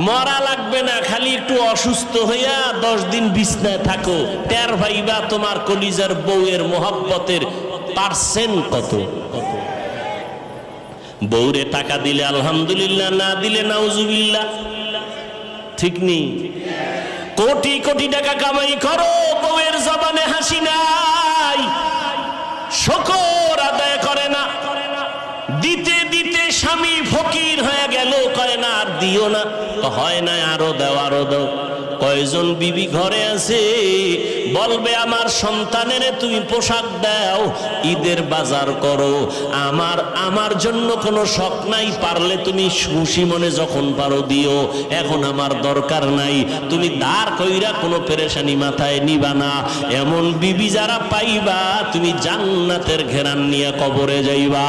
মরা লাগবে না, খালি একটু অসুস্থ হইয়া 10 দিন বিছনায় থাকো, টের ভাইবা তোমার কলিজার বউয়ের মোহাব্বতের পার্সেন্ট কত। বউরে টাকা দিলে আলহামদুলিল্লাহ, না দিলে নাউজুবিল্লাহ। ঠিক নেই? কোটি কোটি টাকা কামাই করো, বউয়ের জবানে হাসি নাই, শুকর আদায় করে না। দিতে দিতে স্বামী ফকির হয়ে গেল, কয় না আর দিও না, হয় না আরো দাও আরো দাও। কয়জন বিবি ঘরে আছে বলবে আমার সন্তানের তুমি পোশাক দাও, ঈদের বাজার করো, আমার জন্য কোনো শখ নাই, পারলে তুমি খুশি মনে যখন পারো দিও, এখন আমার দরকার নাই। তুমি দাঁড় কইরা কোনো পেরেশানি মাথায় নিবা না। এমন বিবি যারা পাইবা, তুমি জান্নাতের ঘেরান নিয়ে কবরে যাইবা।